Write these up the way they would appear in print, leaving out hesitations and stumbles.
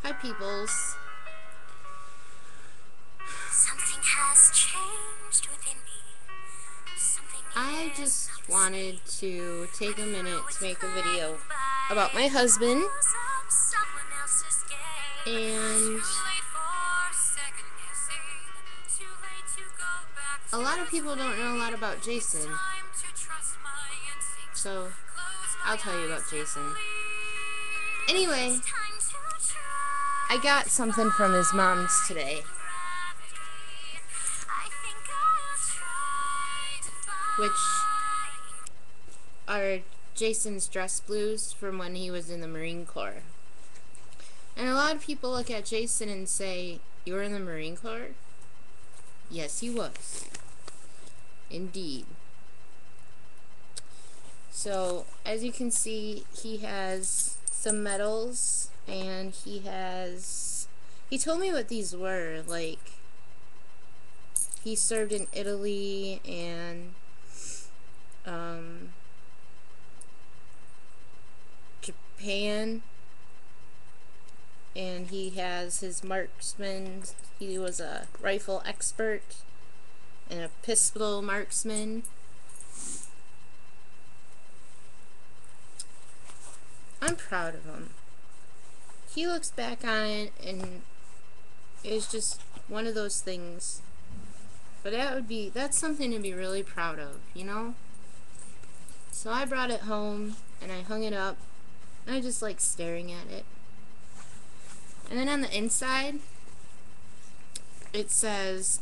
Hi, peoples. Something has changed within me. I just wanted to take a minute to make a video about my husband, and a lot of people don't know a lot about Jason, so I'll tell you about Jason. Anyway, I got something from his mom's today, which are Jason's dress blues from when he was in the Marine Corps. And a lot of people look at Jason and say, "You were in the Marine Corps?" Yes, he was. Indeed. So, as you can see, he has some medals, and he told me what these were. Like, he served in Italy and Japan, and he has his marksman. He was a rifle expert and a pistol marksman. I'm proud of him. He looks back on it and it's just one of those things. But that's something to be really proud of, you know? So I brought it home and I hung it up and I just like staring at it. And then on the inside it says,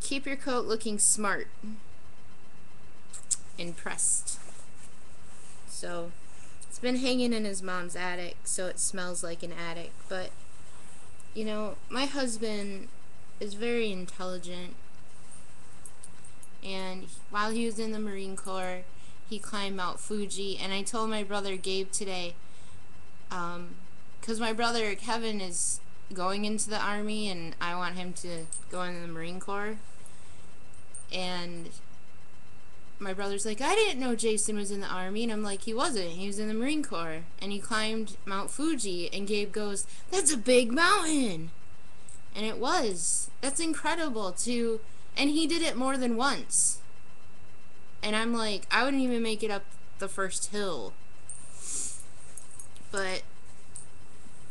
"Keep your coat looking smart." Impressed. So it's been hanging in his mom's attic, so it smells like an attic. But you know, my husband is very intelligent, and while he was in the Marine Corps, he climbed Mount Fuji. And I told my brother Gabe today, because my brother Kevin is going into the Army and I want him to go into the Marine Corps. And my brother's like, "I didn't know Jason was in the Army." And I'm like, "He wasn't. He was in the Marine Corps. And he climbed Mount Fuji." And Gabe goes, "That's a big mountain." And it was. That's incredible, too. And he did it more than once. And I'm like, I wouldn't even make it up the first hill. But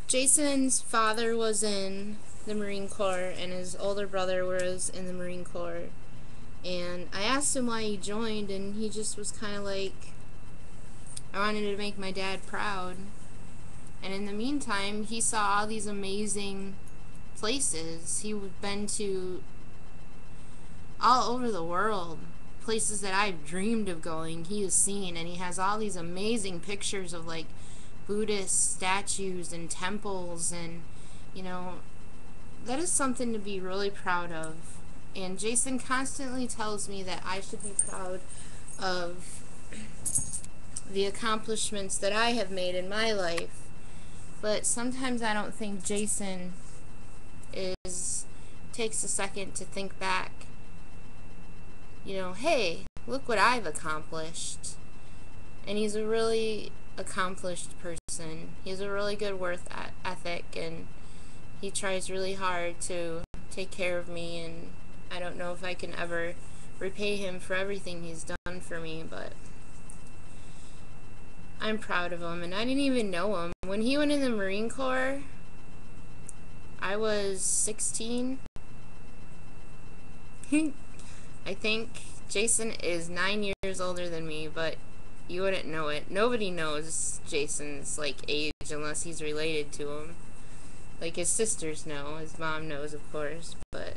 Jason's father was in the Marine Corps, and his older brother was in the Marine Corps. And I asked him why he joined, and he just was kind of like, "I wanted to make my dad proud." And in the meantime, he saw all these amazing places. He'd been to all over the world, places that I've dreamed of going, he has seen. And he has all these amazing pictures of like Buddhist statues and temples, and you know, that is something to be really proud of. And Jason constantly tells me that I should be proud of the accomplishments that I have made in my life. But sometimes I don't think Jason takes a second to think back. You know, hey, look what I've accomplished. And he's a really accomplished person. He has a really good work ethic, and he tries really hard to take care of me, and I don't know if I can ever repay him for everything he's done for me, but I'm proud of him. And I didn't even know him. When he went in the Marine Corps, I was 16. I think Jason is 9 years older than me, but you wouldn't know it. Nobody knows Jason's like age unless he's related to him. Like his sisters know, his mom knows, of course, but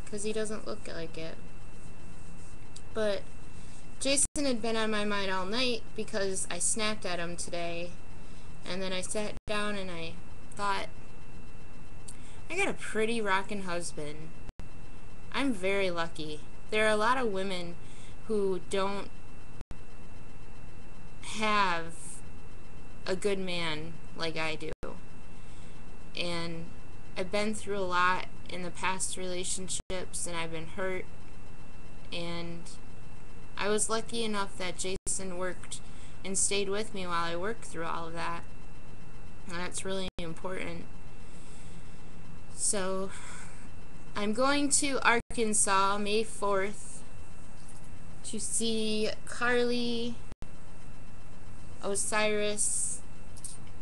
because he doesn't look like it. But Jason had been on my mind all night because I snapped at him today, and then I sat down and I thought, I got a pretty rockin' husband. I'm very lucky. There are a lot of women who don't have a good man like I do. And I've been through a lot in the past relationships, and I've been hurt. And I was lucky enough that Jason worked and stayed with me while I worked through all of that. And that's really important. important. So I'm going to Arkansas May 4th to see Carly, Osiris,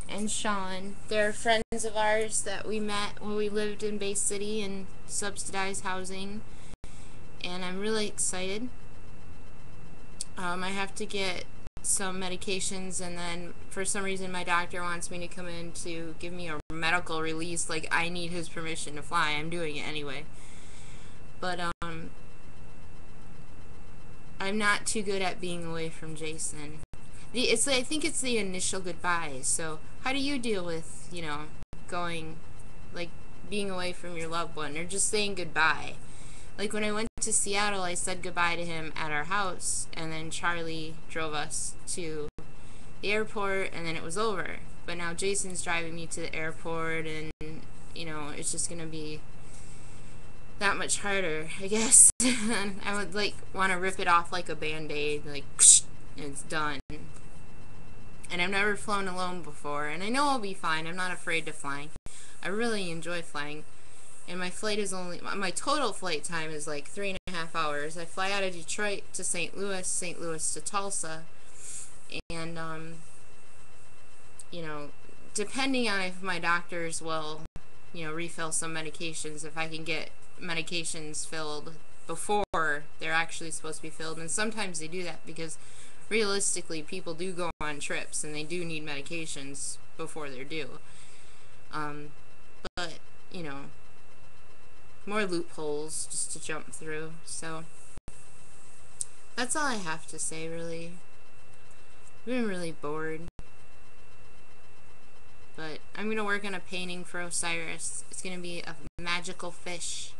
and Sean. They're friends of ours that we met when we lived in Bay City in subsidized housing, and I'm really excited. I have to get some medications, and then for some reason my doctor wants me to come in to give me a medical release. Like, I need his permission to fly. I'm doing it anyway. But I'm not too good at being away from Jason. I think it's the initial goodbye. So how do you deal with, going, like, being away from your loved one or just saying goodbye? Like, when I went to Seattle, I said goodbye to him at our house, and then Charlie drove us to the airport, and then it was over. But now Jason's driving me to the airport, and, it's just going to be that much harder, I guess. I would, want to rip it off like a Band-Aid, like, and it's done. And I've never flown alone before, and I know I'll be fine. I'm not afraid to fly. I really enjoy flying. And my my total flight time is like 3.5 hours. I fly out of Detroit to St. Louis to Tulsa, and, depending on if my doctors will, refill some medications, if I can get medications filled before they're actually supposed to be filled. And sometimes they do that because realistically people do go on trips and they do need medications before they're due. But, more loopholes just to jump through. So that's all I have to say, really. I've been really bored. But I'm going to work on a painting for Osiris. It's going to be a magical fish.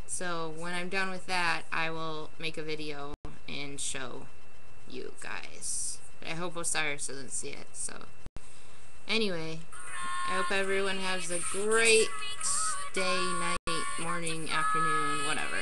So when I'm done with that, I will make a video and show you guys. But I hope Osiris doesn't see it. So anyway, I hope everyone has a great day, night, morning, afternoon, whatever.